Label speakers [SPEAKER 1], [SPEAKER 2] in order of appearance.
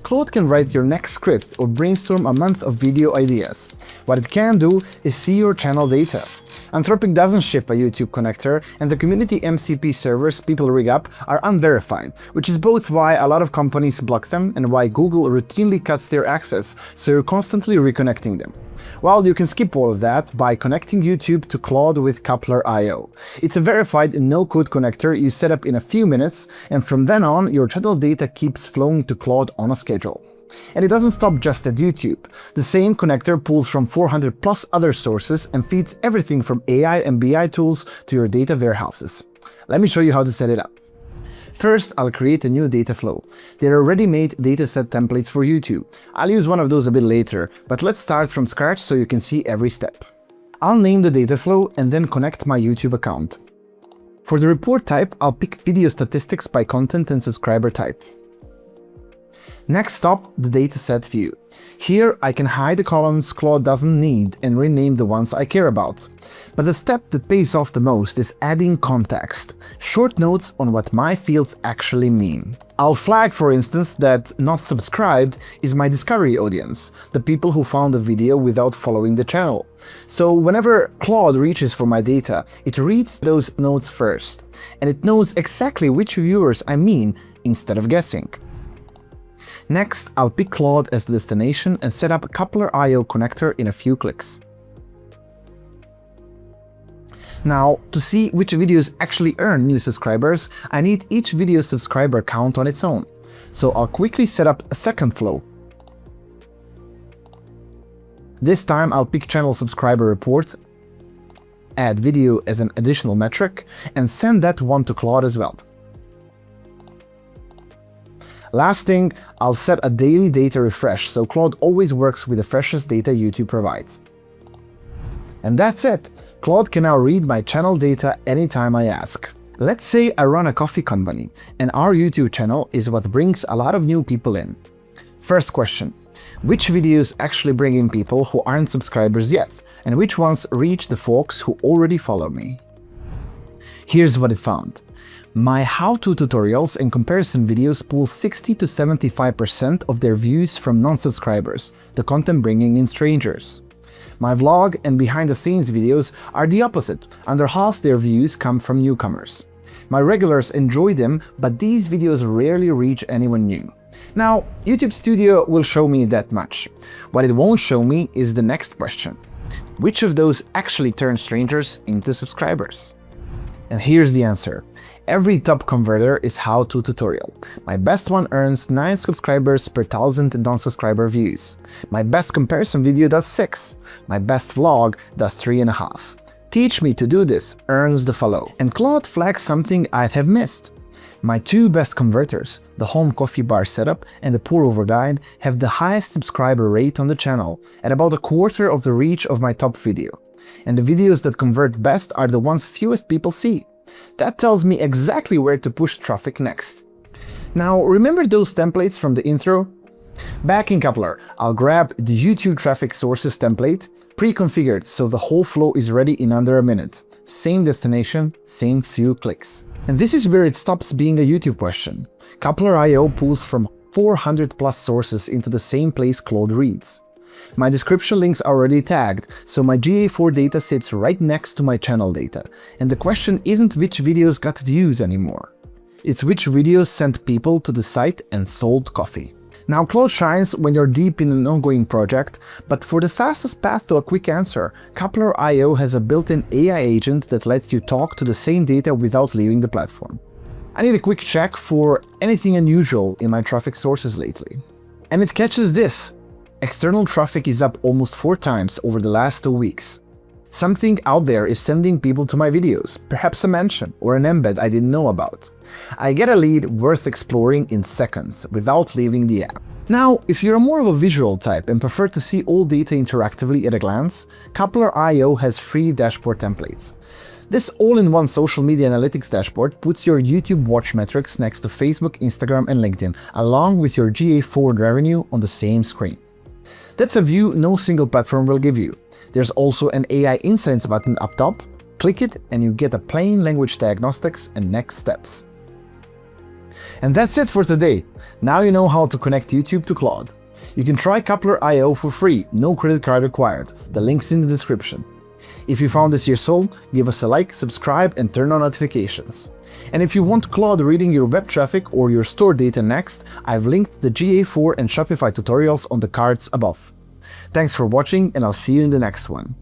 [SPEAKER 1] Claude can write your next script or brainstorm a month of video ideas. What it can do is see your channel data. Anthropic doesn't ship a YouTube connector, and the community MCP servers people rig up are unverified, which is both why a lot of companies block them and why Google routinely cuts their access, so you're constantly reconnecting them. Well, you can skip all of that by connecting YouTube to Claude with Coupler.io. It's a verified no-code connector you set up in a few minutes, and from then on, your channel data keeps flowing to Claude on a schedule. And it doesn't stop just at YouTube. The same connector pulls from 400 plus other sources and feeds everything from AI and BI tools to your data warehouses. Let me show you how to set it up. First, I'll create a new data flow. There are ready-made dataset templates for YouTube. I'll use one of those a bit later, but let's start from scratch so you can see every step. I'll name the data flow and then connect my YouTube account. For the report type, I'll pick video statistics by content and subscriber type. Next up, the dataset view. Here I can hide the columns Claude doesn't need and rename the ones I care about. But the step that pays off the most is adding context, short notes on what my fields actually mean. I'll flag, for instance, that not subscribed is my discovery audience, the people who found the video without following the channel. So whenever Claude reaches for my data, it reads those notes first, and it knows exactly which viewers I mean instead of guessing. Next, I'll pick Claude as the destination and set up a Coupler.io connector in a few clicks. Now, to see which videos actually earn new subscribers, I need each video subscriber count on its own. So I'll quickly set up a second flow. This time I'll pick channel subscriber report, add video as an additional metric, and send that one to Claude as well. Last thing, I'll set a daily data refresh so Claude always works with the freshest data YouTube provides. And that's it! Claude can now read my channel data anytime I ask. Let's say I run a coffee company, and our YouTube channel is what brings a lot of new people in. First question: which videos actually bring in people who aren't subscribers yet, and which ones reach the folks who already follow me? Here's what it found. My how-to tutorials and comparison videos pull 60 to 75% of their views from non-subscribers, the content bringing in strangers. My vlog and behind-the-scenes videos are the opposite, under half their views come from newcomers. My regulars enjoy them, but these videos rarely reach anyone new. Now, YouTube Studio will show me that much. What it won't show me is the next question. Which of those actually turn strangers into subscribers? And here's the answer. Every top converter is how-to tutorial. My best one earns 9 subscribers per 1000 non-subscriber views. My best comparison video does 6. My best vlog does 3.5. Teach me to do this earns the follow. And Claude flags something I'd have missed. My 2 best converters, the home coffee bar setup and the pour-over guide, have the highest subscriber rate on the channel, at about a quarter of the reach of my top video. And the videos that convert best are the ones fewest people see. That tells me exactly where to push traffic next. Now, remember those templates from the intro? Back in Coupler, I'll grab the YouTube traffic sources template, pre-configured so the whole flow is ready in under a minute. Same destination, same few clicks. And this is where it stops being a YouTube question. Coupler.io pulls from 400 plus sources into the same place Claude reads. My description links are already tagged, so my GA4 data sits right next to my channel data, and the question isn't which videos got views anymore. It's which videos sent people to the site and sold coffee. Now, Claude shines when you're deep in an ongoing project, but for the fastest path to a quick answer, Coupler.io has a built-in AI agent that lets you talk to the same data without leaving the platform. I need a quick check for anything unusual in my traffic sources lately. And it catches this. External traffic is up almost 4 times over the last 2 weeks. Something out there is sending people to my videos, perhaps a mention or an embed I didn't know about. I get a lead worth exploring in seconds without leaving the app. Now, if you're more of a visual type and prefer to see all data interactively at a glance, Coupler.io has free dashboard templates. This all-in-one social media analytics dashboard puts your YouTube watch metrics next to Facebook, Instagram, and LinkedIn, along with your GA4 revenue on the same screen. That's a view no single platform will give you. There's also an AI Insights button up top. Click it and you get a plain language diagnostics and next steps. And that's it for today. Now you know how to connect YouTube to Claude. You can try Coupler.io for free, no credit card required. The link's in the description. If you found this useful, give us a like, subscribe, and turn on notifications. And if you want Claude reading your web traffic or your store data next, I've linked the GA4 and Shopify tutorials on the cards above. Thanks for watching, and I'll see you in the next one.